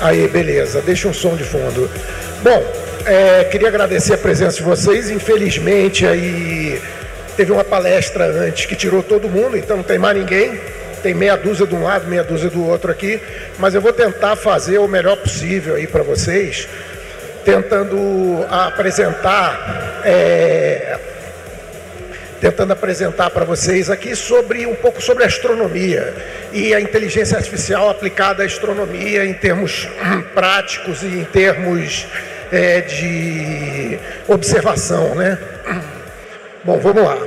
Aí, beleza, deixa um som de fundo. Bom, queria agradecer a presença de vocês. Infelizmente, aí teve uma palestra antes que tirou todo mundo, então não tem mais ninguém. Tem meia dúzia de um lado, meia dúzia do outro aqui. Mas eu vou tentar fazer o melhor possível aí para vocês, tentando apresentar para vocês aqui um pouco sobre a astronomia e a inteligência artificial aplicada à astronomia em termos práticos e em termos de observação, né? Bom, vamos lá.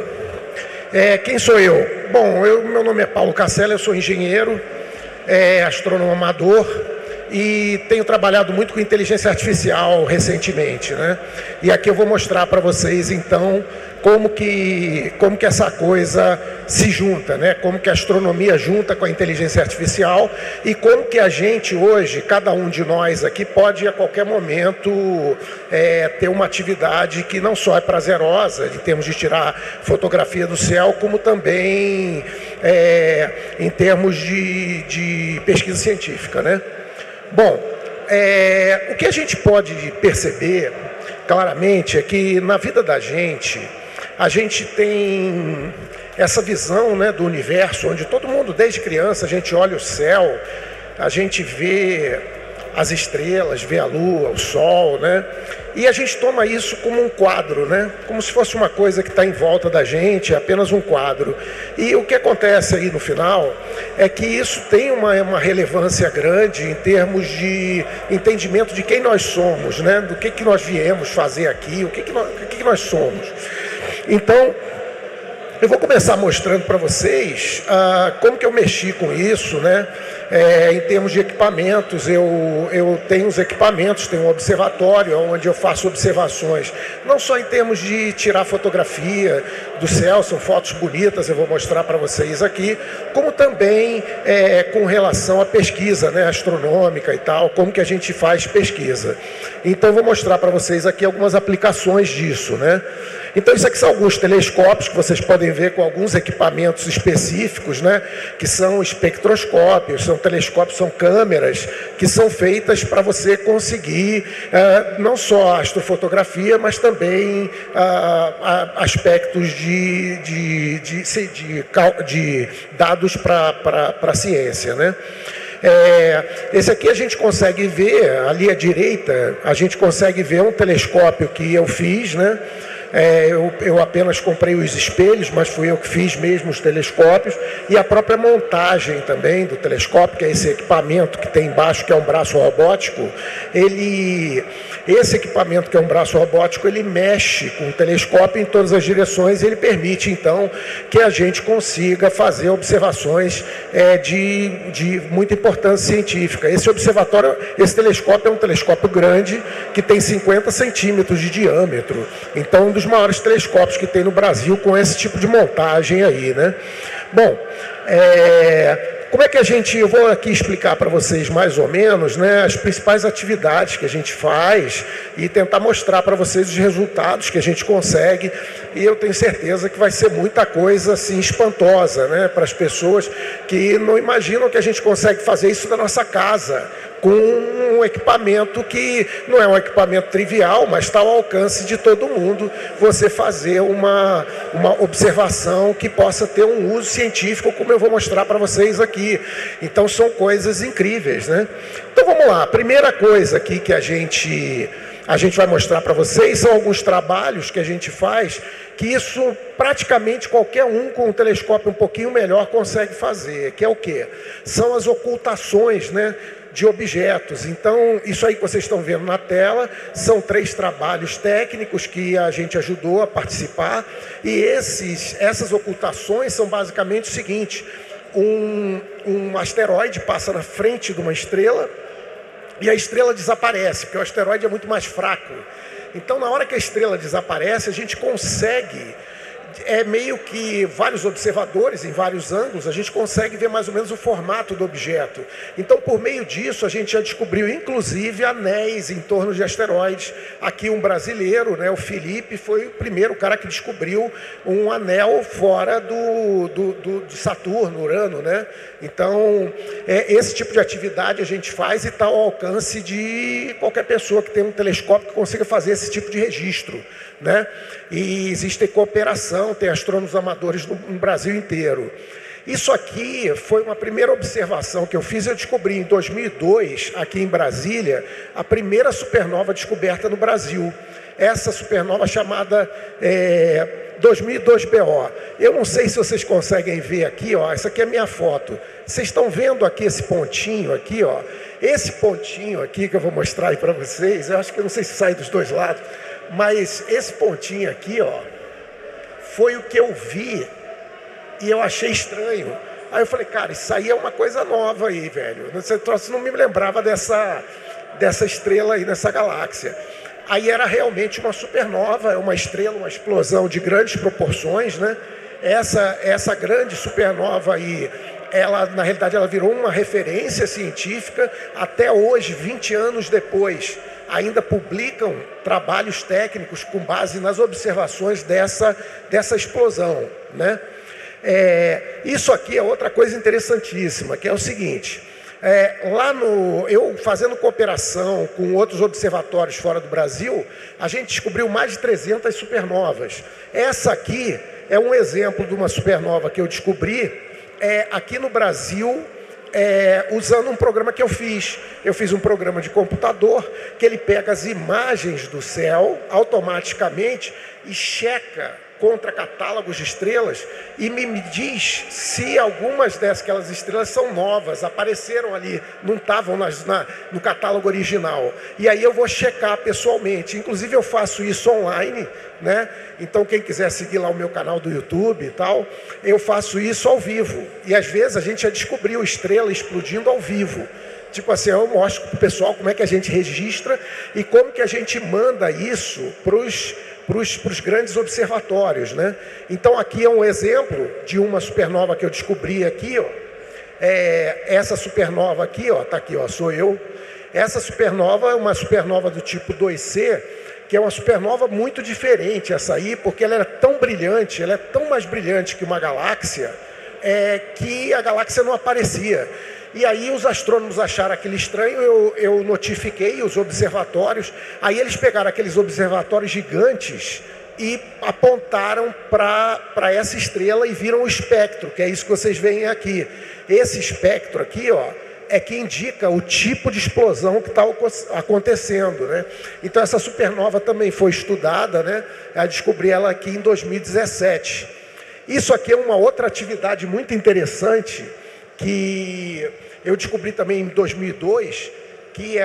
Quem sou eu? Bom, meu nome é Paulo Cassella, eu sou engenheiro, astrônomo amador, e tenho trabalhado muito com inteligência artificial recentemente, né? E aqui eu vou mostrar para vocês, então, como que essa coisa se junta, né? Como que a astronomia junta com a inteligência artificial e como que a gente hoje, cada um de nós aqui, pode a qualquer momento ter uma atividade que não só é prazerosa, em termos de tirar fotografia do céu, como também em termos de pesquisa científica, né? Bom, o que a gente pode perceber claramente é que na vida da gente, a gente tem essa visão, né, do universo, onde todo mundo, desde criança, a gente olha o céu, a gente vê as estrelas, vê a lua, o sol, né? E a gente toma isso como um quadro, né? Como se fosse uma coisa que está em volta da gente, é apenas um quadro. E o que acontece aí no final é que isso tem uma relevância grande em termos de entendimento de quem nós somos, né? Do que nós viemos fazer aqui, o que nós somos. Então, eu vou começar mostrando para vocês como que eu mexi com isso, né? Em termos de equipamentos, eu tenho os equipamentos, tenho um observatório onde eu faço observações, não só em termos de tirar fotografia do céu, são fotos bonitas, eu vou mostrar para vocês aqui, como também com relação à pesquisa, né, astronômica e tal, como que a gente faz pesquisa. Então, eu vou mostrar para vocês aqui algumas aplicações disso, né? Então, isso aqui são alguns telescópios que vocês podem ver com alguns equipamentos específicos, né? Que são espectroscópios, são telescópios, são câmeras que são feitas para você conseguir não só a astrofotografia, mas também aspectos de dados para a ciência, né? Esse aqui a gente consegue ver, ali à direita, a gente consegue ver um telescópio que eu fiz, né? Eu apenas comprei os espelhos, mas fui eu que fiz mesmo os telescópios, e a própria montagem também do telescópio, que é esse equipamento que tem embaixo, que é um braço robótico. Esse equipamento, que é um braço robótico, ele mexe com o telescópio em todas as direções, e ele permite então que a gente consiga fazer observações de muita importância científica. Esse telescópio é um telescópio grande, que tem 50 centímetros de diâmetro, então um dos maiores telescópios que tem no Brasil com esse tipo de montagem aí, né? Bom, como é que eu vou aqui explicar para vocês mais ou menos, né, as principais atividades que a gente faz e tentar mostrar para vocês os resultados que a gente consegue, e eu tenho certeza que vai ser muita coisa assim espantosa, né, para as pessoas que não imaginam que a gente consegue fazer isso da nossa casa, com um equipamento que não é um equipamento trivial, mas está ao alcance de todo mundo, você fazer uma observação que possa ter um uso científico, como eu vou mostrar para vocês aqui. Então são coisas incríveis, né? Então vamos lá, a primeira coisa aqui que a gente vai mostrar para vocês são alguns trabalhos que a gente faz, que isso praticamente qualquer um com um telescópio um pouquinho melhor consegue fazer, que é o quê? São as ocultações, né, de objetos. Então, isso aí que vocês estão vendo na tela são 3 trabalhos técnicos que a gente ajudou a participar, e essas ocultações são basicamente o seguinte: um asteroide passa na frente de uma estrela e a estrela desaparece, porque o asteroide é muito mais fraco. Então, na hora que a estrela desaparece, a gente consegue é meio que vários observadores, em vários ângulos, a gente consegue ver mais ou menos o formato do objeto. Então, por meio disso, a gente já descobriu, inclusive, anéis em torno de asteroides. Aqui um brasileiro, né, o Felipe, foi o primeiro cara que descobriu um anel fora de Saturno, Urano, né? Então, esse tipo de atividade a gente faz e está ao alcance de qualquer pessoa que tenha um telescópio que consiga fazer esse tipo de registro, né? E existe cooperação, tem astrônomos amadores no Brasil inteiro. Isso aqui foi uma primeira observação que eu fiz. Eu descobri em 2002, aqui em Brasília, a primeira supernova descoberta no Brasil. Essa supernova chamada 2002BO. Eu não sei se vocês conseguem ver aqui, ó, essa aqui é a minha foto. Vocês estão vendo aqui esse pontinho aqui, ó? Esse pontinho aqui que eu vou mostrar aí para vocês, eu acho que eu não sei se sai dos dois lados, mas esse pontinho aqui, ó, foi o que eu vi e eu achei estranho. Aí eu falei, cara, isso aí é uma coisa nova aí, velho. Esse troço não me lembrava dessa estrela aí, dessa galáxia. Aí era realmente uma supernova, uma estrela, uma explosão de grandes proporções, né? Essa grande supernova aí, ela, na realidade, ela virou uma referência científica. Até hoje, 20 anos depois, ainda publicam trabalhos técnicos com base nas observações dessa explosão, né? Isso aqui é outra coisa interessantíssima, que é o seguinte: eu fazendo cooperação com outros observatórios fora do Brasil, a gente descobriu mais de 300 supernovas. Essa aqui é um exemplo de uma supernova que eu descobri aqui no Brasil, usando um programa que eu fiz. Eu fiz um programa de computador que ele pega as imagens do céu automaticamente e checa contra catálogos de estrelas e me diz se algumas daquelas estrelas são novas, apareceram ali, não estavam no catálogo original. E aí eu vou checar pessoalmente. Inclusive eu faço isso online, né? Então quem quiser seguir lá o meu canal do YouTube e tal, eu faço isso ao vivo. E às vezes a gente já descobriu estrela explodindo ao vivo. Tipo assim, eu mostro para o pessoal como é que a gente registra e como que a gente manda isso para os grandes observatórios, né? Então aqui é um exemplo de uma supernova que eu descobri aqui, ó. Essa supernova aqui, ó, tá aqui, ó, sou eu. Essa supernova é uma supernova do tipo 2C, que é uma supernova muito diferente essa aí, porque ela é tão brilhante, ela é tão mais brilhante que uma galáxia, que a galáxia não aparecia. E aí os astrônomos acharam aquilo estranho, eu notifiquei os observatórios. Aí eles pegaram aqueles observatórios gigantes e apontaram para essa estrela e viram o espectro, que é isso que vocês veem aqui. Esse espectro aqui, ó, é que indica o tipo de explosão que está acontecendo, né? Então essa supernova também foi estudada, né? Eu descobri ela aqui em 2017. Isso aqui é uma outra atividade muito interessante que eu descobri também em 2002, que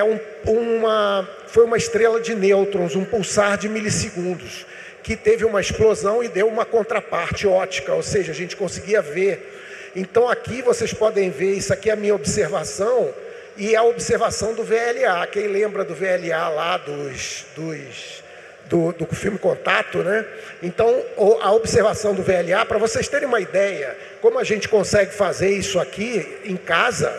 foi uma estrela de nêutrons, um pulsar de milissegundos, que teve uma explosão e deu uma contraparte ótica, ou seja, a gente conseguia ver. Então aqui vocês podem ver, isso aqui é a minha observação e a observação do VLA. Quem lembra do VLA lá do filme Contato, né? Então, a observação do VLA, para vocês terem uma ideia, como a gente consegue fazer isso aqui em casa,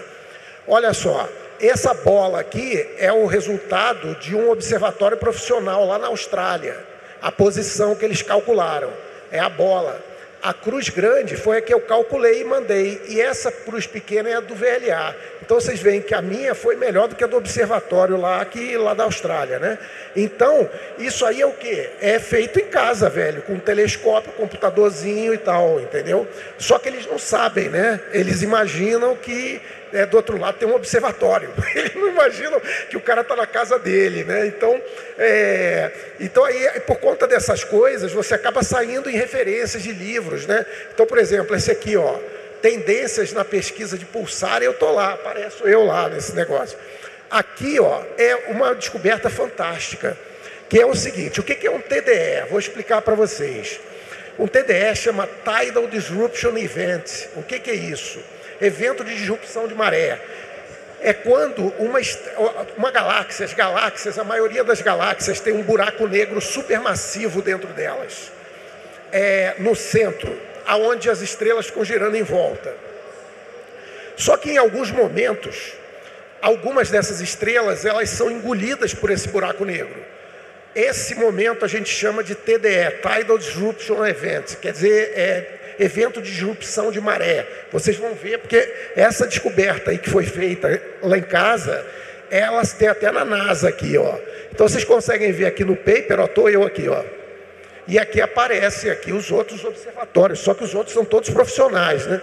olha só, essa bola aqui é o resultado de um observatório profissional lá na Austrália. A posição que eles calcularam é a bola. A cruz grande foi a que eu calculei e mandei, e essa cruz pequena é a do VLA. Então vocês veem que a minha foi melhor do que a do observatório lá da Austrália, né? Então, isso aí é o quê? É feito em casa, velho, com um telescópio, computadorzinho e tal, entendeu? Só que eles não sabem, né? Eles imaginam que do outro lado tem um observatório. Eles não imaginam que o cara está na casa dele, né? Então aí, por conta dessas coisas, você acaba saindo em referências de livros, né? Então, por exemplo, esse aqui, ó, tendências na pesquisa de pulsar, eu estou lá, apareço eu lá nesse negócio. Aqui, ó, é uma descoberta fantástica, que é o seguinte: o que é um TDE? Vou explicar para vocês. Um TDE chama Tidal Disruption Event. O que é isso? Evento de disrupção de maré. É quando uma galáxia, as galáxias, a maioria das galáxias tem um buraco negro supermassivo dentro delas. no centro, aonde as estrelas ficam girando em volta. Só que em alguns momentos, algumas dessas estrelas, elas são engolidas por esse buraco negro. Esse momento a gente chama de TDE, Tidal Disruption Event, quer dizer, evento de disrupção de maré. Vocês vão ver, porque essa descoberta aí que foi feita lá em casa, elas tem até na NASA aqui, ó. Então vocês conseguem ver aqui no paper, ó, tô eu aqui, ó. E aqui aparece aqui os outros observatórios, só que os outros são todos profissionais, né?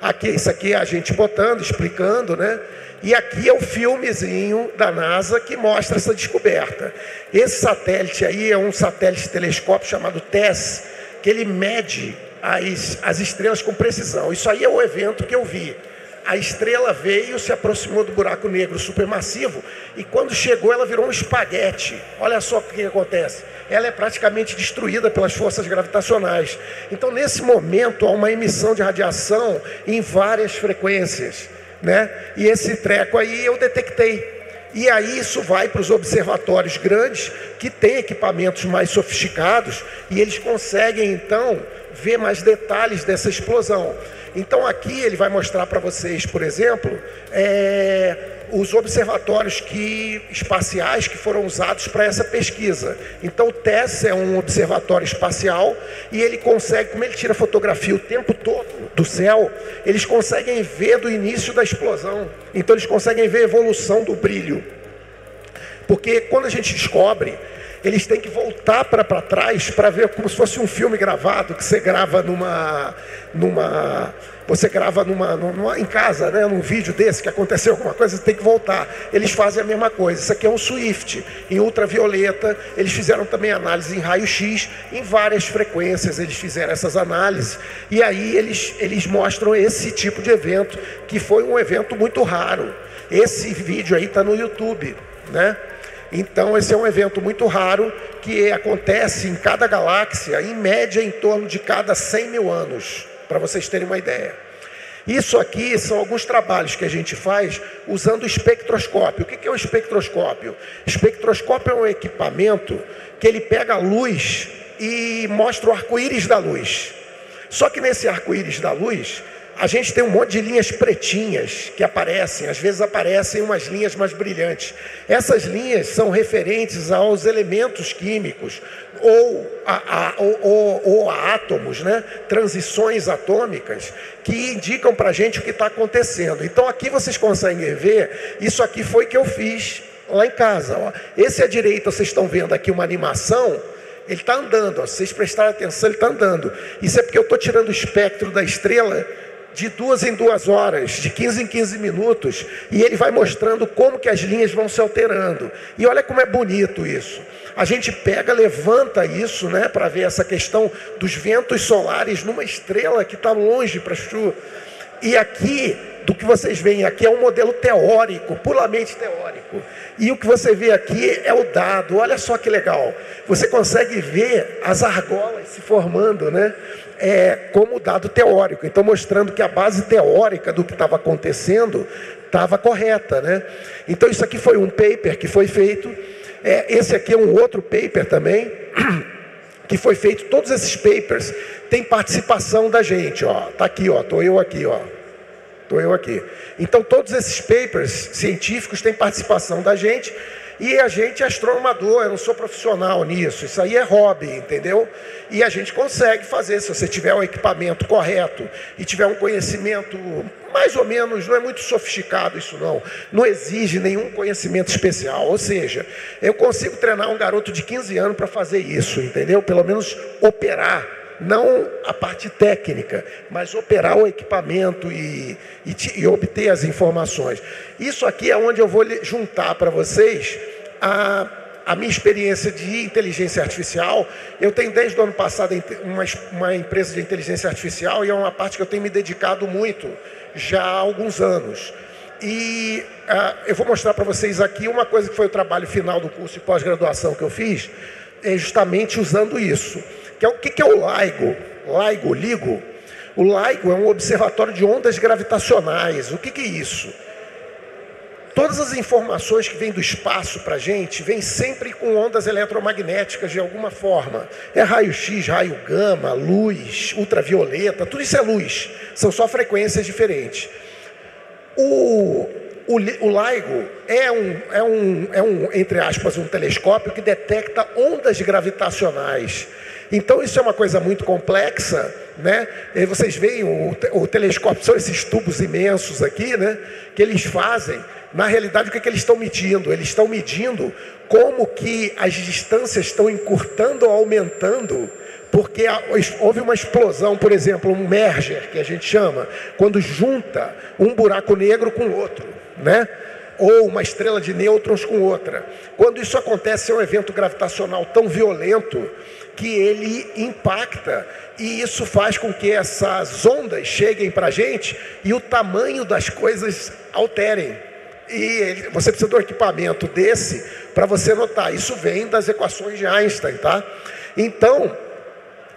Aqui, isso aqui é a gente botando, explicando, né? E aqui é o filmezinho da NASA que mostra essa descoberta. Esse satélite aí é um satélite telescópio chamado TESS, que ele mede as estrelas com precisão. Isso aí é o evento que eu vi. A estrela veio, se aproximou do buraco negro supermassivo e quando chegou ela virou um espaguete. Olha só o que acontece. Ela é praticamente destruída pelas forças gravitacionais. Então nesse momento há uma emissão de radiação em várias frequências, né? E esse treco aí eu detectei. E aí isso vai para os observatórios grandes que têm equipamentos mais sofisticados e eles conseguem então ver mais detalhes dessa explosão. Então aqui ele vai mostrar para vocês, por exemplo, os observatórios espaciais que foram usados para essa pesquisa. Então o TESS é um observatório espacial e ele consegue, como ele tira fotografia o tempo todo do céu, eles conseguem ver do início da explosão. Então eles conseguem ver a evolução do brilho. Porque quando a gente descobre, eles têm que voltar para trás para ver como se fosse um filme gravado, que você grava em casa, né, num vídeo desse que aconteceu alguma coisa, você tem que voltar. Eles fazem a mesma coisa. Isso aqui é um Swift em ultravioleta. Eles fizeram também análise em raio-x, em várias frequências eles fizeram essas análises. E aí eles mostram esse tipo de evento, que foi um evento muito raro. Esse vídeo aí está no YouTube, né? Então esse é um evento muito raro que acontece em cada galáxia, em média em torno de cada 100 mil anos, para vocês terem uma ideia. Isso aqui são alguns trabalhos que a gente faz usando o espectroscópio. O que é o espectroscópio? Espectroscópio é um equipamento que ele pega a luz e mostra o arco-íris da luz. Só que nesse arco-íris da luz, a gente tem um monte de linhas pretinhas que aparecem, às vezes aparecem umas linhas mais brilhantes. Essas linhas são referentes aos elementos químicos ou a átomos, né? Transições atômicas que indicam para a gente o que está acontecendo. Então aqui vocês conseguem ver, isso aqui foi que eu fiz lá em casa. Ó. Esse à direita, vocês estão vendo aqui uma animação. Ele está andando, ó. Se vocês prestarem atenção, ele está andando. Isso é porque eu estou tirando o espectro da estrela de 2 em 2 horas, de 15 em 15 minutos, e ele vai mostrando como que as linhas vão se alterando. E olha como é bonito isso. A gente pega, levanta isso, né, para ver essa questão dos ventos solares numa estrela que está longe para chuva. E aqui, do que vocês veem aqui, é um modelo teórico, puramente teórico. E o que você vê aqui é o dado. Olha só que legal. Você consegue ver as argolas se formando, né? Como dado teórico. Então, mostrando que a base teórica do que estava acontecendo estava correta, né? Então, isso aqui foi um paper que foi feito. Esse aqui é um outro paper também, que foi feito. Todos esses papers têm participação da gente, ó. Tá aqui, ó. Tô eu aqui, ó. Tô eu aqui. Então, todos esses papers científicos têm participação da gente. E a gente é astronomador, eu não sou profissional nisso. Isso aí é hobby, entendeu? E a gente consegue fazer, se você tiver o equipamento correto e tiver um conhecimento mais ou menos, não é muito sofisticado isso não. Não exige nenhum conhecimento especial. Ou seja, eu consigo treinar um garoto de 15 anos para fazer isso, entendeu? Pelo menos operar. Não a parte técnica, mas operar o equipamento e obter as informações. Isso aqui é onde eu vou juntar para vocês a minha experiência de inteligência artificial. Eu tenho desde o ano passado uma empresa de inteligência artificial e é uma parte que eu tenho me dedicado muito já há alguns anos. E eu vou mostrar para vocês aqui uma coisa que foi o trabalho final do curso de pós-graduação que eu fiz, justamente usando isso. O que é o LIGO? O LIGO é um observatório de ondas gravitacionais. O que é isso? todas as informações que vêm do espaço para a gente, vêm sempre com ondas eletromagnéticas de alguma forma. É raio-x, raio gama, luz, ultravioleta, tudo isso é luz. São só frequências diferentes. O LIGO entre aspas, um telescópio que detecta ondas gravitacionais. Então isso é uma coisa muito complexa, né? E vocês veem o telescópio, são esses tubos imensos aqui, né? Que eles fazem. Na realidade, o que eles estão medindo? Eles estão medindo como que as distâncias estão encurtando ou aumentando, porque houve uma explosão, por exemplo, um merger, que a gente chama, quando junta um buraco negro com outro, né? Ou uma estrela de nêutrons com outra. Quando isso acontece, é um evento gravitacional tão violento que ele impacta, e isso faz com que essas ondas cheguem para a gente e o tamanho das coisas alterem. E você precisa de um equipamento desse para você notar. Isso vem das equações de Einstein, tá? Então,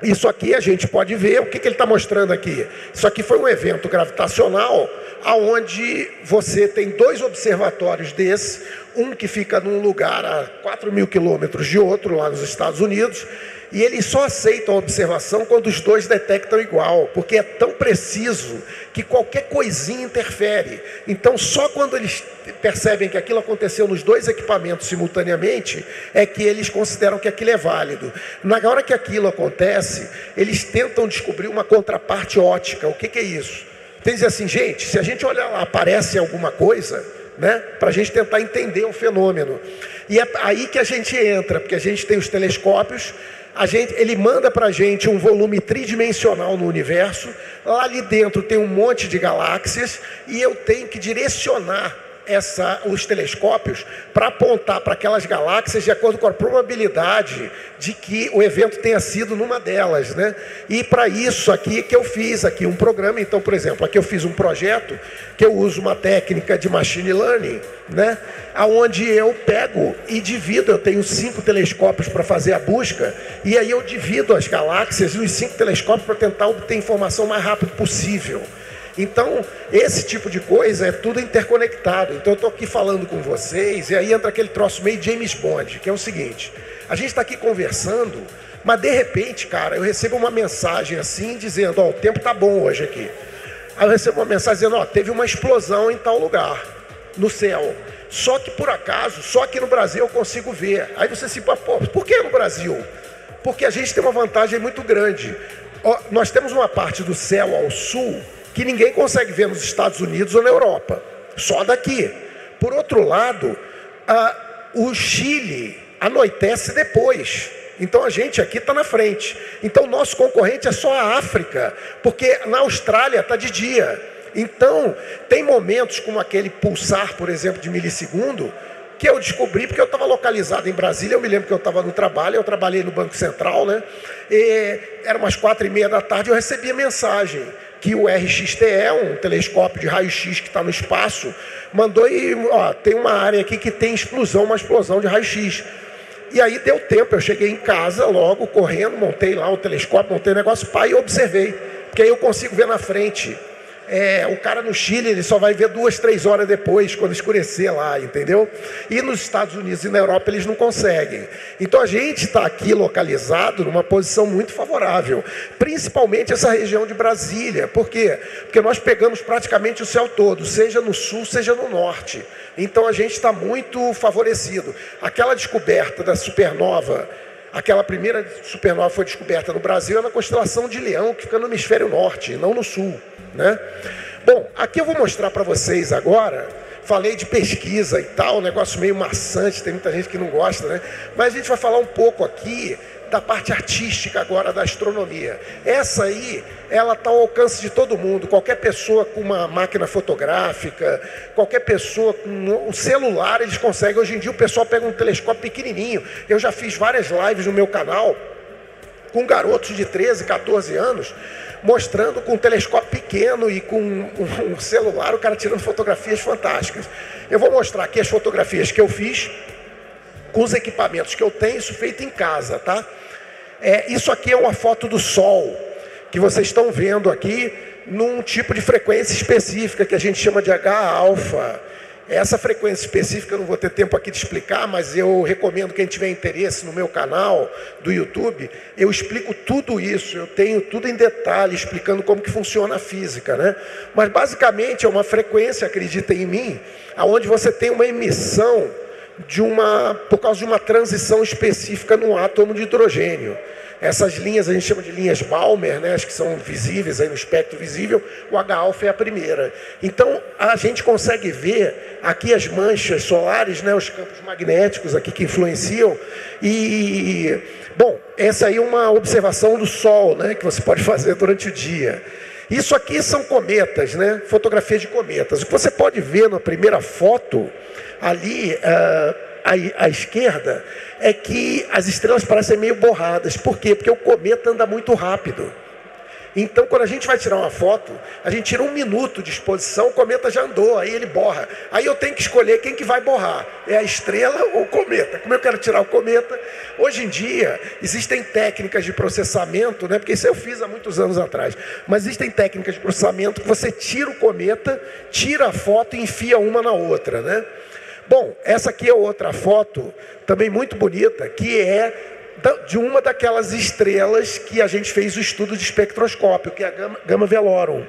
isso aqui a gente pode ver, o que ele está mostrando aqui? Isso aqui foi um evento gravitacional, onde você tem 2 observatórios desses, um que fica num lugar a 4.000 quilômetros de outro, lá nos Estados Unidos, e eles só aceitam a observação quando os 2 detectam igual, porque é tão preciso que qualquer coisinha interfere. Então, só quando eles percebem que aquilo aconteceu nos 2 equipamentos simultaneamente, é que eles consideram que aquilo é válido. Na hora que aquilo acontece, eles tentam descobrir uma contraparte ótica. O que é isso? Tem que dizer assim, gente, se a gente olhar lá, aparece alguma coisa, né, para a gente tentar entender o fenômeno. E é aí que a gente entra, porque a gente tem os telescópios, ele manda para a gente um volume tridimensional no universo, lá ali dentro tem um monte de galáxias, e eu tenho que direcionar os telescópios para apontar para aquelas galáxias de acordo com a probabilidade de que o evento tenha sido numa delas, né? E para isso aqui que eu fiz aqui um programa. Então, por exemplo, aqui eu fiz um projeto que eu uso uma técnica de machine learning, né? Aonde eu pego e divido, eu tenho 5 telescópios para fazer a busca, e aí eu divido as galáxias e os 5 telescópios para tentar obter informação o mais rápido possível. Então, esse tipo de coisa é tudo interconectado. Então, eu estou aqui falando com vocês, e aí entra aquele troço meio James Bond, que é o seguinte: a gente está aqui conversando, mas de repente, cara, eu recebo uma mensagem assim, dizendo, ó, o tempo tá bom hoje aqui. Aí eu recebo uma mensagem dizendo, ó, teve uma explosão em tal lugar, no céu. Só que por acaso, só aqui no Brasil eu consigo ver. Aí você se pô, por que no Brasil? Porque a gente tem uma vantagem muito grande. Ó, nós temos uma parte do céu ao sul que ninguém consegue ver nos Estados Unidos ou na Europa, só daqui. Por outro lado, o Chile anoitece depois, então a gente aqui está na frente. Então nosso concorrente é só a África, porque na Austrália está de dia. Então tem momentos como aquele pulsar, por exemplo, de milissegundo, que eu descobri porque eu estava localizado em Brasília. Eu me lembro que eu estava no trabalho, eu trabalhei no Banco Central, né? E era umas 4:30 da tarde, eu recebi a mensagem que o RXTE, um telescópio de raio-x que está no espaço, mandou e, ó, tem uma área aqui que tem uma explosão de raio-x. E aí deu tempo, eu cheguei em casa logo, correndo, montei lá o telescópio, montei o negócio, pai, e observei, porque aí eu consigo ver na frente. O cara no Chile, ele só vai ver 2, 3 horas depois, quando escurecer lá, entendeu? E nos Estados Unidos e na Europa eles não conseguem. Então a gente está aqui localizado numa posição muito favorável, principalmente essa região de Brasília. Por quê? Porque nós pegamos praticamente o céu todo, seja no sul, seja no norte. Então a gente está muito favorecido. Aquela descoberta da supernova, aquela primeira supernova foi descoberta no Brasil, é na constelação de Leão, que fica no hemisfério norte, não no sul, né? Bom, aqui eu vou mostrar para vocês agora. Falei de pesquisa e tal, um negócio meio maçante, tem muita gente que não gosta, né? Mas a gente vai falar um pouco aqui da parte artística agora da astronomia. Essa aí, ela está ao alcance de todo mundo. Qualquer pessoa com uma máquina fotográfica, qualquer pessoa com um celular, eles conseguem. Hoje em dia o pessoal pega um telescópio pequenininho. Eu já fiz várias lives no meu canal com garotos de 13, 14 anos, mostrando com um telescópio pequeno e com um celular, o cara tirando fotografias fantásticas. Eu vou mostrar aqui as fotografias que eu fiz com os equipamentos que eu tenho, isso feito em casa, tá? Isso aqui é uma foto do Sol, que vocês estão vendo aqui, num tipo de frequência específica, que a gente chama de H-alfa. Essa frequência específica eu não vou ter tempo aqui de explicar, mas eu recomendo quem tiver interesse no meu canal do YouTube, eu explico tudo isso, eu tenho tudo em detalhe, explicando como que funciona a física, né? Mas basicamente é uma frequência, acreditem em mim, onde você tem uma emissão por causa de uma transição específica no átomo de hidrogênio. Essas linhas a gente chama de linhas Balmer, né? As que são visíveis aí no espectro visível, o H-alfa é a primeira. Então a gente consegue ver aqui as manchas solares, né? Os campos magnéticos aqui que influenciam. E, bom, essa aí é uma observação do Sol, né? Que você pode fazer durante o dia. Isso aqui são cometas, né? Fotografia de cometas. O que você pode ver na primeira foto, ali à esquerda, é que as estrelas parecem meio borradas. Por quê? Porque o cometa anda muito rápido. Então, quando a gente vai tirar uma foto, a gente tira 1 minuto de exposição, o cometa já andou, aí ele borra. Aí eu tenho que escolher quem que vai borrar, é a estrela ou o cometa. Como eu quero tirar o cometa? Hoje em dia, existem técnicas de processamento, né? Porque isso eu fiz há muitos anos atrás, mas existem técnicas de processamento que você tira o cometa, tira a foto e enfia uma na outra, né? Bom, essa aqui é outra foto, também muito bonita, que é de uma daquelas estrelas que a gente fez o estudo de espectroscópio, que é a Gamma Velorum.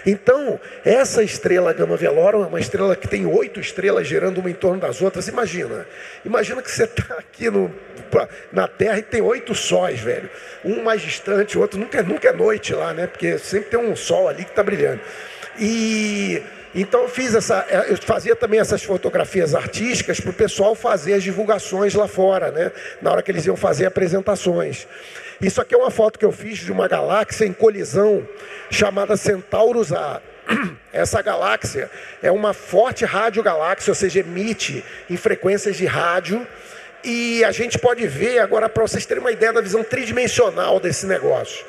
Então, essa estrela Gamma Velorum é uma estrela que tem 8 estrelas girando uma em torno das outras. Imagina que você está aqui na Terra e tem 8 sóis, velho. Um mais distante, o outro nunca é noite lá, né? Porque sempre tem um sol ali que está brilhando. Então eu fazia também essas fotografias artísticas para o pessoal fazer as divulgações lá fora, né? Na hora que eles iam fazer apresentações. Isso aqui é uma foto que eu fiz de uma galáxia em colisão chamada Centaurus A. Essa galáxia é uma forte radiogaláxia, ou seja, emite em frequências de rádio. E a gente pode ver, agora para vocês terem uma ideia da visão tridimensional desse negócio.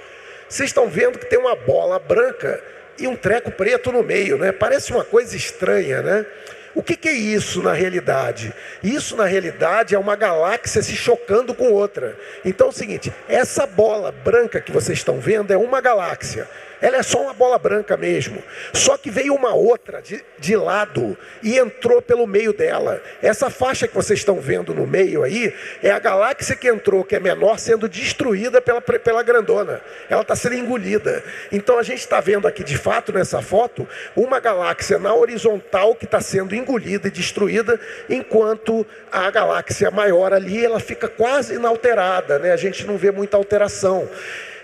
Vocês estão vendo que tem uma bola branca e um treco preto no meio, né? Parece uma coisa estranha, né? O que é isso na realidade? Isso na realidade é uma galáxia se chocando com outra. Então é o seguinte, essa bola branca que vocês estão vendo é uma galáxia. Ela é só uma bola branca mesmo. Só que veio uma outra de lado e entrou pelo meio dela. Essa faixa que vocês estão vendo no meio aí é a galáxia que entrou, que é menor, sendo destruída pela grandona. Ela está sendo engolida. Então a gente está vendo aqui de fato nessa foto uma galáxia na horizontal que está sendo engolida e destruída, enquanto a galáxia maior ali ela fica quase inalterada, né? A gente não vê muita alteração.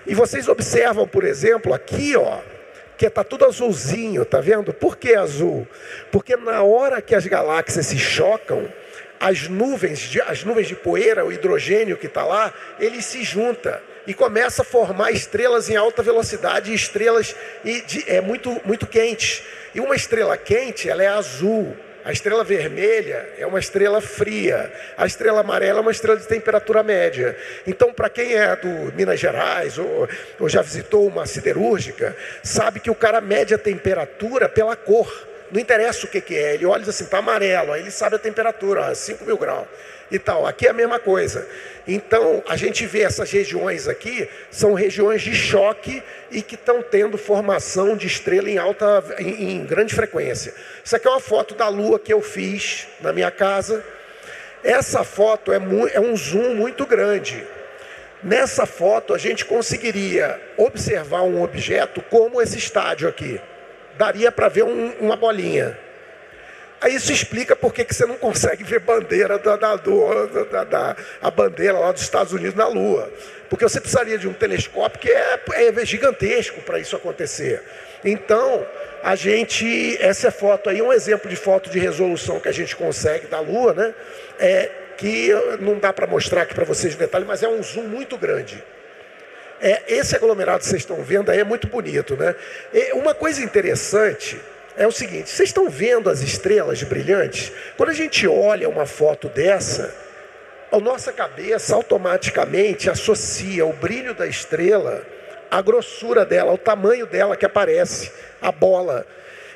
E vocês observam, por exemplo, aqui, ó, que está tudo azulzinho, tá vendo? Por que azul? Porque na hora que as galáxias se chocam, as nuvens de poeira, o hidrogênio que está lá, ele se junta e começa a formar estrelas em alta velocidade, estrelas muito quentes. E uma estrela quente, ela é azul. A estrela vermelha é uma estrela fria. A estrela amarela é uma estrela de temperatura média. Então, para quem é do Minas Gerais ou já visitou uma siderúrgica, sabe que o cara mede a temperatura pela cor. Não interessa o que é. Ele olha e diz assim, está amarelo. Aí ele sabe a temperatura, 5.000 graus. E tal. Aqui é a mesma coisa. Então, a gente vê essas regiões aqui, são regiões de choque e que estão tendo formação de estrela em grande frequência. Isso aqui é uma foto da Lua que eu fiz na minha casa. Essa foto é um zoom muito grande. Nessa foto, a gente conseguiria observar um objeto como esse estádio aqui. Daria para ver uma bolinha. Aí isso explica por que você não consegue ver bandeira a bandeira lá dos Estados Unidos na Lua. Porque você precisaria de um telescópio que é gigantesco para isso acontecer. Então, essa foto aí é um exemplo de foto de resolução que a gente consegue da Lua, né? Que não dá para mostrar aqui para vocês no detalhe, mas é um zoom muito grande. Esse aglomerado que vocês estão vendo aí é muito bonito, né? Uma coisa interessante é o seguinte, vocês estão vendo as estrelas brilhantes? Quando a gente olha uma foto dessa, a nossa cabeça automaticamente associa o brilho da estrela à grossura dela, ao tamanho dela que aparece, a bola.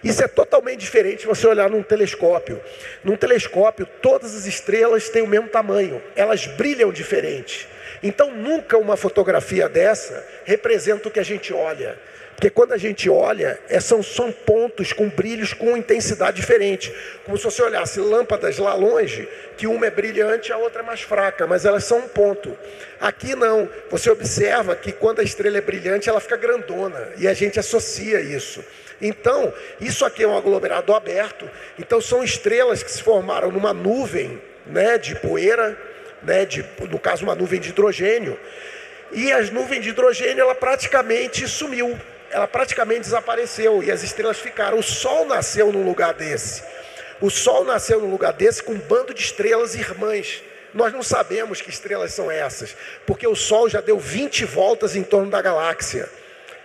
Isso é totalmente diferente se você olhar num telescópio. Num telescópio, todas as estrelas têm o mesmo tamanho, elas brilham diferente. Então, nunca uma fotografia dessa representa o que a gente olha. Porque quando a gente olha, são pontos com brilhos com intensidade diferente. Como se você olhasse lâmpadas lá longe, que uma é brilhante e a outra é mais fraca, mas elas são um ponto. Aqui não, você observa que quando a estrela é brilhante, ela fica grandona, e a gente associa isso. Então, isso aqui é um aglomerado aberto, então são estrelas que se formaram numa nuvem, né, de poeira, né, no caso uma nuvem de hidrogênio, e as nuvens de hidrogênio ela praticamente sumiu, ela praticamente desapareceu, e as estrelas ficaram. O Sol nasceu num lugar desse, com um bando de estrelas irmãs. Nós não sabemos que estrelas são essas, porque o Sol já deu 20 voltas em torno da galáxia,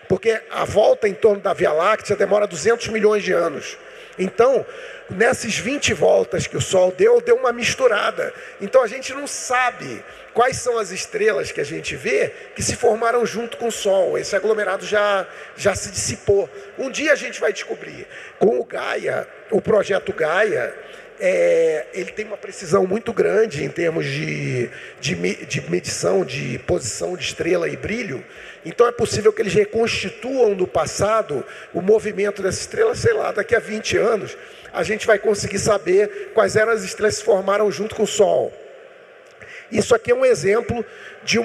porque a volta em torno da Via Láctea demora 200 milhões de anos. Então, nessas 20 voltas que o Sol deu uma misturada. Então a gente não sabe quais são as estrelas que a gente vê que se formaram junto com o Sol. Esse aglomerado já se dissipou. Um dia a gente vai descobrir. Com o Gaia, o projeto Gaia, ele tem uma precisão muito grande em termos de medição de posição de estrela e brilho. Então é possível que eles reconstituam do passado o movimento dessa estrela, sei lá, daqui a 20 anos a gente vai conseguir saber quais eram as estrelas que se formaram junto com o Sol. Isso aqui é um exemplo de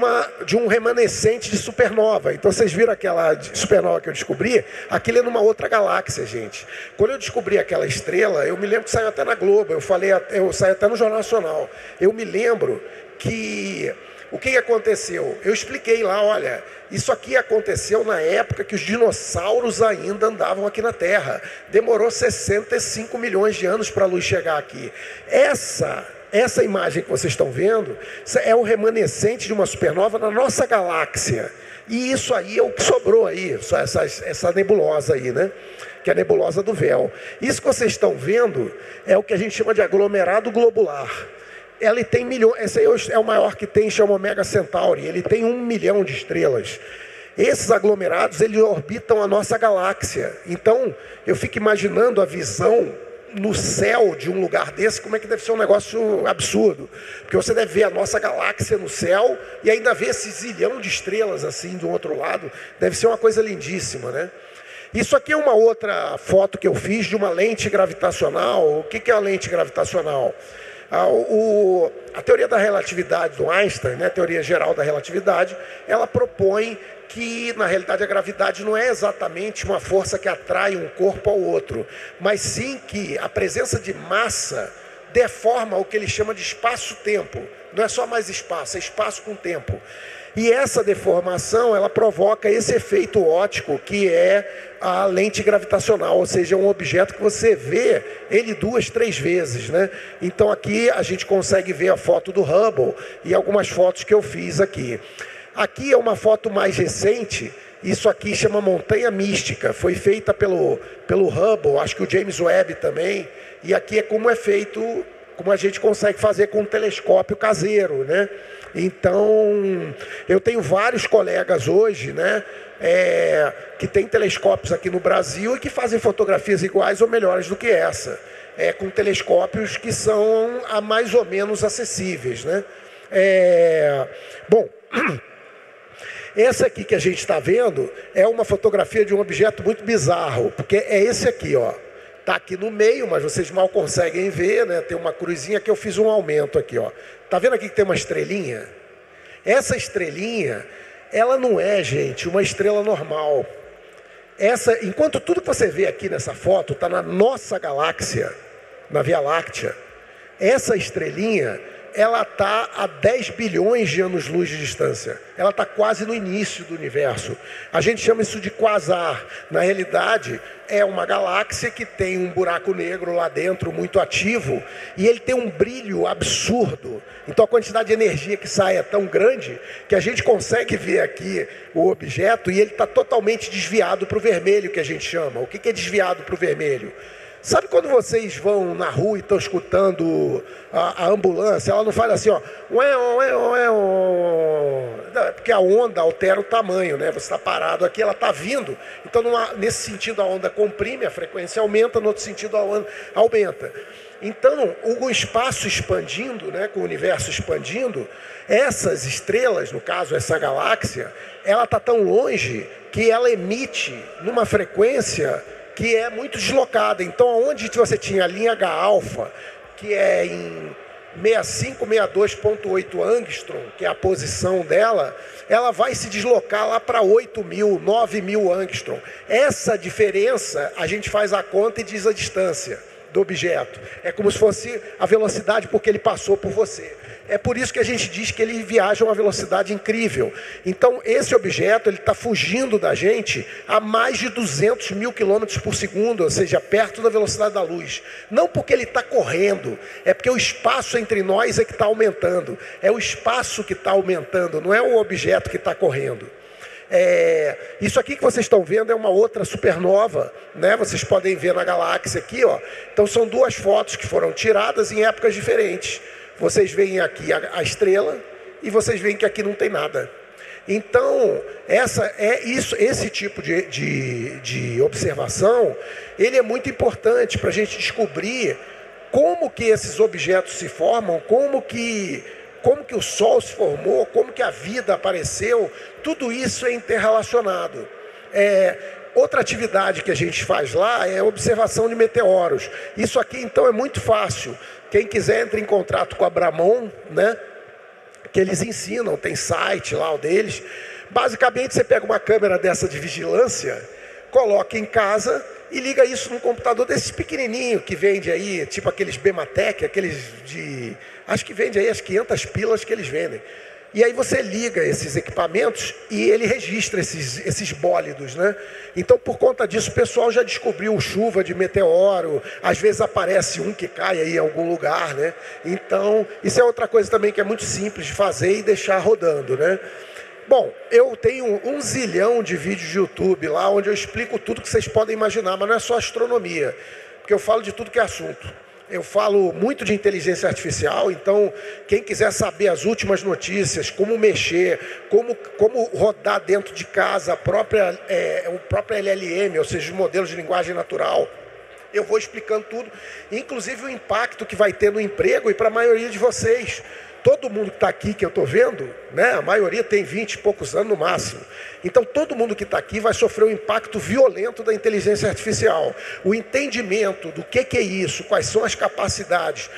um remanescente de supernova. Então vocês viram aquela supernova que eu descobri? Aquilo é numa outra galáxia, gente. Quando eu descobri aquela estrela, eu me lembro que saiu até na Globo, eu saí até no Jornal Nacional. Eu me lembro que o que aconteceu? Eu expliquei lá, olha, isso aqui aconteceu na época que os dinossauros ainda andavam aqui na Terra. Demorou 65 milhões de anos para a luz chegar aqui. Essa imagem que vocês estão vendo é o remanescente de uma supernova na nossa galáxia. E isso aí é o que sobrou aí, essa nebulosa aí, né? Que é a nebulosa do Véu. Isso que vocês estão vendo é o que a gente chama de aglomerado globular. Ele tem milhões, esse aí é o maior que tem, chama Omega Centauri. Ele tem 1 milhão de estrelas. Esses aglomerados, eles orbitam a nossa galáxia. Então, eu fico imaginando a visão no céu de um lugar desse, como é que deve ser um negócio absurdo. Porque você deve ver a nossa galáxia no céu e ainda ver esse zilhão de estrelas assim do outro lado. Deve ser uma coisa lindíssima, né? Isso aqui é uma outra foto que eu fiz de uma lente gravitacional. O que é a lente gravitacional? A teoria da relatividade do Einstein, né, a teoria geral da relatividade, ela propõe que, na realidade, a gravidade não é exatamente uma força que atrai um corpo ao outro, mas sim que a presença de massa deforma o que ele chama de espaço-tempo. Não é só mais espaço, é espaço com tempo. E essa deformação, ela provoca esse efeito óptico, que é a lente gravitacional, ou seja, é um objeto que você vê ele 2, 3 vezes, né? Então aqui a gente consegue ver a foto do Hubble e algumas fotos que eu fiz aqui. Aqui é uma foto mais recente, isso aqui chama Montanha Mística, foi feita pelo Hubble, acho que o James Webb também, e aqui é como é feito, como a gente consegue fazer com um telescópio caseiro, né? Então, eu tenho vários colegas hoje, né, que têm telescópios aqui no Brasil e que fazem fotografias iguais ou melhores do que essa, com telescópios que são mais ou menos acessíveis, né? Bom, essa aqui que a gente está vendo é uma fotografia de um objeto muito bizarro, porque é esse aqui, ó. Está aqui no meio, mas vocês mal conseguem ver, né? Tem uma cruzinha que eu fiz um aumento aqui, ó. Tá vendo aqui que tem uma estrelinha? Essa estrelinha, ela não é, gente, uma estrela normal. Enquanto tudo que você vê aqui nessa foto está na nossa galáxia, na Via Láctea, essa estrelinha, ela está a 10 bilhões de anos-luz de distância. Ela está quase no início do universo. A gente chama isso de quasar. Na realidade, é uma galáxia que tem um buraco negro lá dentro muito ativo e ele tem um brilho absurdo. Então a quantidade de energia que sai é tão grande que a gente consegue ver aqui o objeto e ele está totalmente desviado para o vermelho, que a gente chama. O que é desviado para o vermelho? Sabe quando vocês vão na rua e estão escutando a ambulância? Ela não faz assim, ó, porque a onda altera o tamanho, né? Você está parado aqui, ela está vindo. Então, nesse sentido, a onda comprime, a frequência aumenta, no outro sentido, a onda aumenta. Então, o espaço expandindo, né, com o universo expandindo, essas estrelas, no caso essa galáxia, ela está tão longe que ela emite numa frequência que é muito deslocada. Então, onde você tinha a linha H-alfa, que é em 65, 62,8 angstrom, que é a posição dela, ela vai se deslocar lá para 8.000, 9.000 angstrom. Essa diferença, a gente faz a conta e diz a distância do objeto. É como se fosse a velocidade porque ele passou por você. É por isso que a gente diz que ele viaja a uma velocidade incrível. Então, esse objeto ele está fugindo da gente a mais de 200 mil quilômetros por segundo, ou seja, perto da velocidade da luz. Não porque ele está correndo, é porque o espaço entre nós é que está aumentando. É o espaço que está aumentando, não é o objeto que está correndo. Isso aqui que vocês estão vendo é uma outra supernova, né? Vocês podem ver na galáxia aqui, ó. Então são duas fotos que foram tiradas em épocas diferentes. Vocês veem aqui a estrela e vocês veem que aqui não tem nada. Então, esse tipo de observação, ele é muito importante para a gente descobrir como que esses objetos se formam, como que o Sol se formou, como que a vida apareceu. Tudo isso é interrelacionado. Outra atividade que a gente faz lá é a observação de meteoros. Isso aqui, então, é muito fácil. Quem quiser, entre em contato com a Bramon, né? Que eles ensinam, tem site lá, o deles. Basicamente, você pega uma câmera dessa de vigilância, coloca em casa e liga isso num computador desses pequenininho que vende aí, tipo aqueles Bematec, aqueles de... Acho que vende aí as 500 pilas que eles vendem. E aí você liga esses equipamentos e ele registra esses bólidos, né? Então, por conta disso, o pessoal já descobriu chuva de meteoro. Às vezes aparece um que cai aí em algum lugar, né? Então, isso é outra coisa também que é muito simples de fazer e deixar rodando, né? Bom, eu tenho 1 zilhão de vídeos de YouTube lá, onde eu explico tudo que vocês podem imaginar, mas não é só astronomia, porque eu falo de tudo que é assunto. Eu falo muito de inteligência artificial, então quem quiser saber as últimas notícias, como mexer, como rodar dentro de casa o próprio LLM, ou seja, os modelos de linguagem natural, eu vou explicando tudo, inclusive o impacto que vai ter no emprego e para a maioria de vocês. Todo mundo que está aqui, que eu estou vendo, né, a maioria tem 20 e poucos anos no máximo. Então, todo mundo que está aqui vai sofrer um impacto violento da inteligência artificial. O entendimento do que é isso, quais são as capacidades,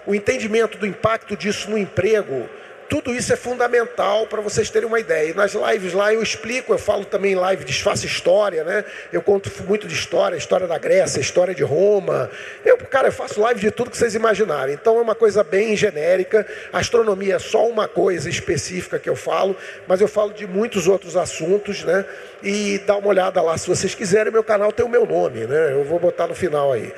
o entendimento do impacto disso no emprego, tudo isso é fundamental para vocês terem uma ideia. E nas lives lá eu explico, eu falo também em live, desfaço história, né? Eu conto muito de história da Grécia, história de Roma. Eu faço live de tudo que vocês imaginarem. Então é uma coisa bem genérica. A astronomia é só uma coisa específica que eu falo, mas eu falo de muitos outros assuntos, né? E dá uma olhada lá se vocês quiserem, meu canal tem o meu nome, né? Eu vou botar no final aí.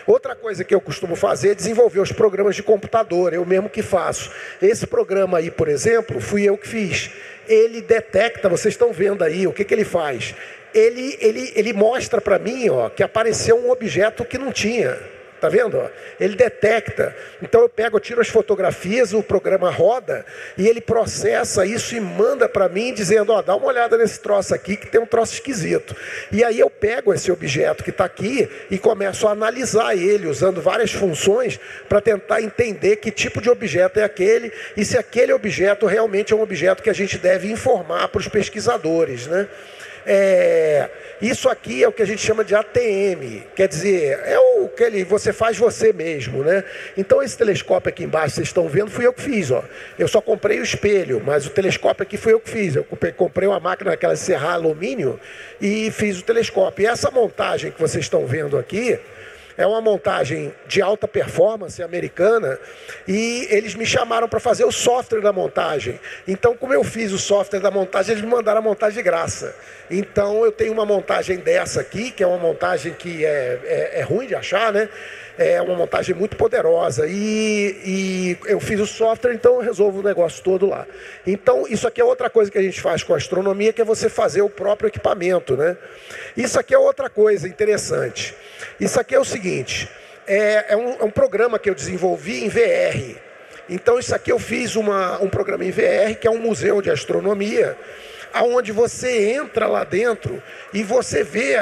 Outra coisa que eu costumo fazer é desenvolver os programas de computador, eu mesmo que faço. Esse programa aí, por exemplo, fui eu que fiz. Ele detecta, vocês estão vendo aí, o que ele faz? Ele mostra para mim, ó, que apareceu um objeto que não tinha. Tá vendo? Ele detecta. Então eu tiro as fotografias, o programa roda e ele processa isso e manda para mim dizendo, ó, dá uma olhada nesse troço aqui que tem um troço esquisito. E aí eu pego esse objeto que está aqui e começo a analisar ele usando várias funções para tentar entender que tipo de objeto é aquele e se aquele objeto realmente é um objeto que a gente deve informar para os pesquisadores, né? Isso aqui é o que a gente chama de ATM, quer dizer, é o que você faz você mesmo, né? Então esse telescópio aqui embaixo, vocês estão vendo, fui eu que fiz, ó. Eu só comprei o espelho, mas o telescópio aqui fui eu que fiz. Eu comprei uma máquina daquela de serrar alumínio e fiz o telescópio. E essa montagem que vocês estão vendo aqui é uma montagem de alta performance americana e eles me chamaram para fazer o software da montagem. Então, como eu fiz o software da montagem, eles me mandaram a montagem de graça. Então, eu tenho uma montagem dessa aqui, que é uma montagem que é ruim de achar, né? É uma montagem muito poderosa e eu fiz o software, então eu resolvo o negócio todo lá. Então, isso aqui é outra coisa que a gente faz com a astronomia, que é você fazer o próprio equipamento, né? Isso aqui é outra coisa interessante. Isso aqui é o seguinte, é um programa que eu desenvolvi em VR. Então, isso aqui eu fiz um programa em VR, que é um museu de astronomia, aonde você entra lá dentro e você vê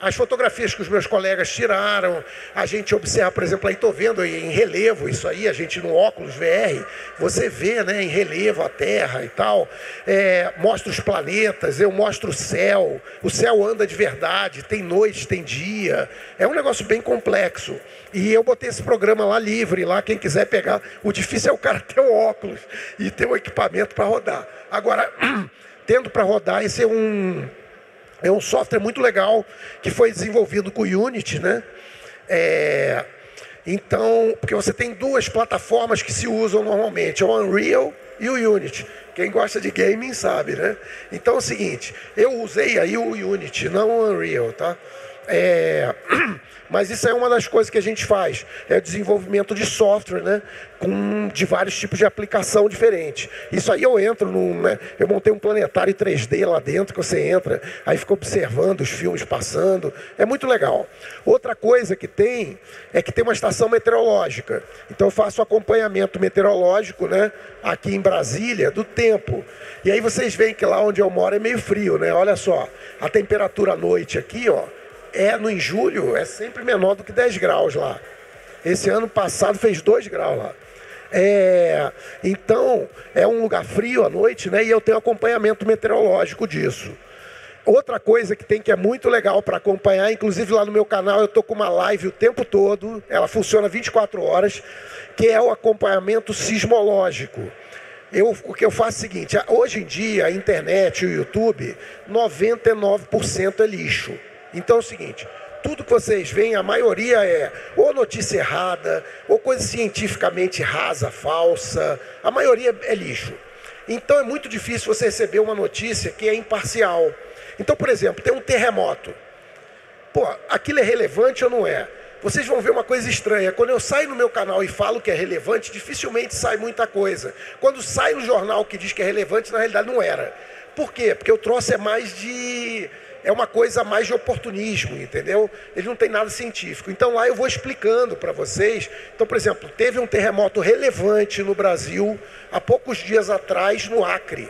as fotografias que os meus colegas tiraram. A gente observa, por exemplo, aí estou vendo em relevo isso aí, a gente no óculos VR, você vê, né, em relevo a Terra e tal, mostra os planetas, eu mostro o céu anda de verdade, tem noite, tem dia, é um negócio bem complexo. E eu botei esse programa lá livre, lá quem quiser pegar, o difícil é o cara ter o óculos e ter o equipamento para rodar. Agora, tendo para rodar, esse é um software muito legal que foi desenvolvido com o Unity, né? Então, porque você tem duas plataformas que se usam normalmente, o Unreal e o Unity. Quem gosta de gaming sabe, né? Então é o seguinte, eu usei aí o Unity, não o Unreal, tá? Mas isso é uma das coisas que a gente faz, é o desenvolvimento de software, né, de vários tipos de aplicação diferentes. Isso aí eu entro, eu montei um planetário 3D lá dentro, que você entra, aí fica observando os filmes passando, é muito legal. Outra coisa que tem, é que tem uma estação meteorológica, então eu faço acompanhamento meteorológico, né, aqui em Brasília, do tempo. E aí vocês veem que lá onde eu moro é meio frio, né, olha só, a temperatura à noite aqui, ó, em julho, é sempre menor do que 10 graus lá. Esse ano passado fez 2 graus lá. Então, é um lugar frio à noite, né? E eu tenho acompanhamento meteorológico disso. Outra coisa que tem que é muito legal para acompanhar, inclusive lá no meu canal eu estou com uma live o tempo todo, ela funciona 24 horas, que é o acompanhamento sismológico. O que eu faço é o seguinte, hoje em dia a internet e o YouTube, 99% é lixo. Então é o seguinte, tudo que vocês veem, a maioria é ou notícia errada, ou coisa cientificamente rasa, falsa, a maioria é lixo. Então é muito difícil você receber uma notícia que é imparcial. Então, por exemplo, tem um terremoto. Pô, aquilo é relevante ou não é? Vocês vão ver uma coisa estranha. Quando eu saio no meu canal e falo que é relevante, dificilmente sai muita coisa. Quando sai no jornal que diz que é relevante, na realidade não era. Por quê? Porque o troço é uma coisa mais de oportunismo, entendeu? Ele não tem nada científico. Então lá eu vou explicando para vocês. Então, por exemplo, teve um terremoto relevante no Brasil há poucos dias atrás no Acre.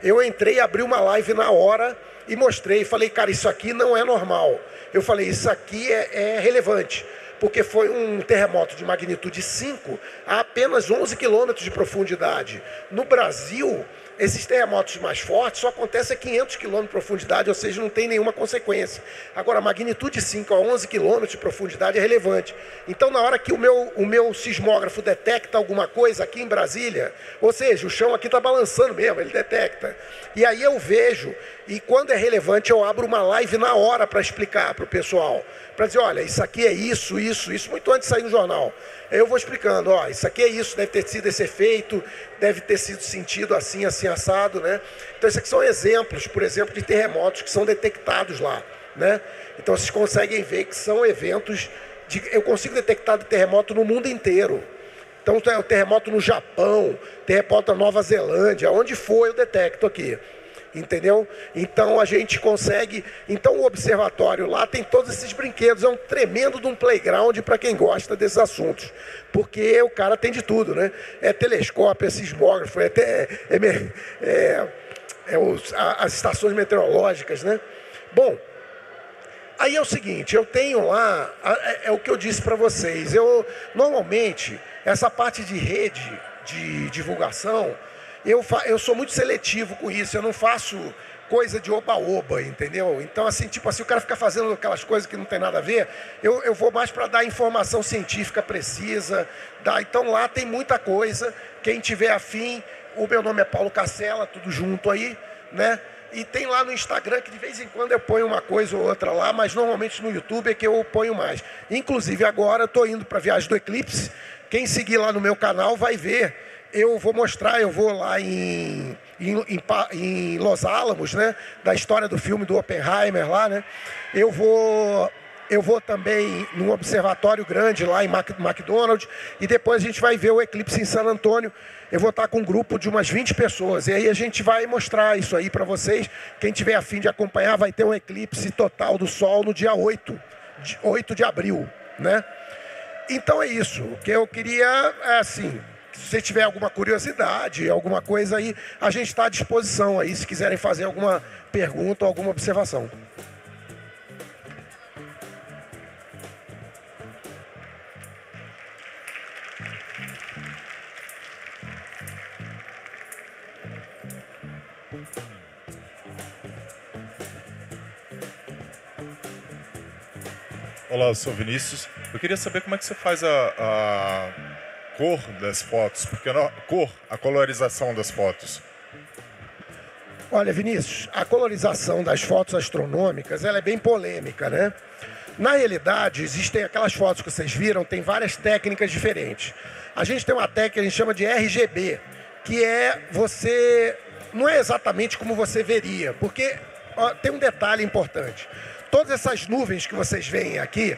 Eu entrei, abri uma live na hora e mostrei. Falei, cara, isso aqui não é normal. Eu falei, isso aqui é relevante. Porque foi um terremoto de magnitude 5 a apenas 11 quilômetros de profundidade. No Brasil, esses terremotos mais fortes só acontecem a 500 quilômetros de profundidade, ou seja, não tem nenhuma consequência. Agora, a magnitude 5 a 11 quilômetros de profundidade é relevante. Então, na hora que o meu sismógrafo detecta alguma coisa aqui em Brasília, ou seja, o chão aqui está balançando mesmo, ele detecta. E aí eu vejo, e quando é relevante, eu abro uma live na hora para explicar para o pessoal. Para dizer, olha, isso aqui é isso, muito antes de sair no jornal. Aí eu vou explicando, ó, isso aqui é isso, deve ter sido esse efeito, deve ter sido sentido assim, assim, assado, né? Então, esses aqui são exemplos, por exemplo, de terremotos que são detectados lá, né? Então, vocês conseguem ver que são eventos, eu consigo detectar terremoto no mundo inteiro. Então, o terremoto no Japão, terremoto na Nova Zelândia, onde for eu detecto aqui. Entendeu? Então a gente consegue. Então o observatório lá tem todos esses brinquedos. É um tremendo de um playground para quem gosta desses assuntos. Porque o cara tem de tudo, né? É telescópio, é sismógrafo, as estações meteorológicas, né? Bom, aí é o seguinte, eu tenho lá, é o que eu disse para vocês. Normalmente, essa parte de rede de divulgação, eu sou muito seletivo com isso, eu não faço coisa de oba-oba, entendeu? Então, assim, tipo assim, o cara fica fazendo aquelas coisas que não tem nada a ver, eu vou mais para dar informação científica precisa. Então, lá tem muita coisa, quem tiver afim, o meu nome é Paulo Cassella, tudo junto aí, né? E tem lá no Instagram, que de vez em quando eu ponho uma coisa ou outra lá, mas normalmente no YouTube é que eu ponho mais. Inclusive, agora eu estou indo para a viagem do Eclipse, quem seguir lá no meu canal vai ver. Eu vou mostrar, eu vou lá em Los Alamos, né? Da história do filme do Oppenheimer lá, né? Eu vou também num observatório grande lá em McDonald's, e depois a gente vai ver o eclipse em San Antônio. Eu vou estar com um grupo de umas 20 pessoas, e aí a gente vai mostrar isso aí para vocês. Quem tiver a fim de acompanhar, vai ter um eclipse total do Sol no dia 8 de abril, né? Então é isso. O que eu queria é assim, se você tiver alguma curiosidade, alguma coisa aí, a gente está à disposição aí, se quiserem fazer alguma pergunta ou alguma observação. Olá, eu sou o Vinícius. Eu queria saber como é que você faz a cor das fotos, porque a colorização das fotos. Olha, Vinícius, a colorização das fotos astronômicas, ela é bem polêmica, né? Na realidade, existem aquelas fotos que vocês viram, tem várias técnicas diferentes. A gente tem uma técnica que a gente chama de RGB, que é não é exatamente como você veria, porque tem um detalhe importante. Todas essas nuvens que vocês veem aqui,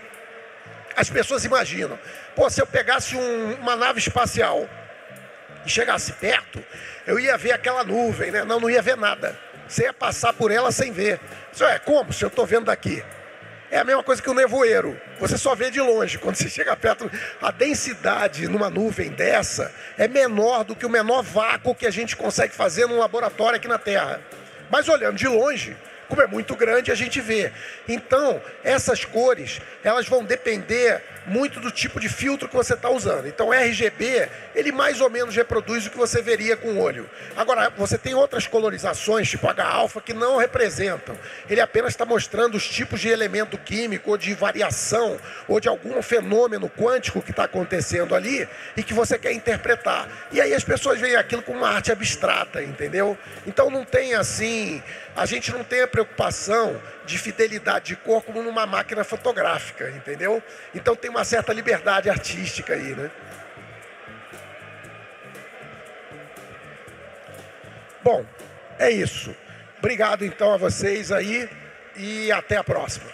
as pessoas imaginam, pô, se eu pegasse uma nave espacial e chegasse perto, eu ia ver aquela nuvem, né? Não ia ver nada. Você ia passar por ela sem ver. Isso é como se eu estou vendo daqui? É a mesma coisa que o nevoeiro. Você só vê de longe. Quando você chega perto, a densidade numa nuvem dessa é menor do que o menor vácuo que a gente consegue fazer num laboratório aqui na Terra. Mas olhando de longe, como é muito grande, a gente vê. Então, essas cores, elas vão depender muito do tipo de filtro que você está usando. Então, o RGB, ele mais ou menos reproduz o que você veria com o olho. Agora, você tem outras colorizações, tipo H-alfa, que não representam. Ele apenas está mostrando os tipos de elemento químico, ou de variação, ou de algum fenômeno quântico que está acontecendo ali, e que você quer interpretar. E aí as pessoas veem aquilo como uma arte abstrata, entendeu? Então, não tem assim... A gente não tem a preocupação de fidelidade de cor como numa máquina fotográfica, entendeu? Então tem uma certa liberdade artística aí, né? Bom, é isso. Obrigado então a vocês aí e até a próxima.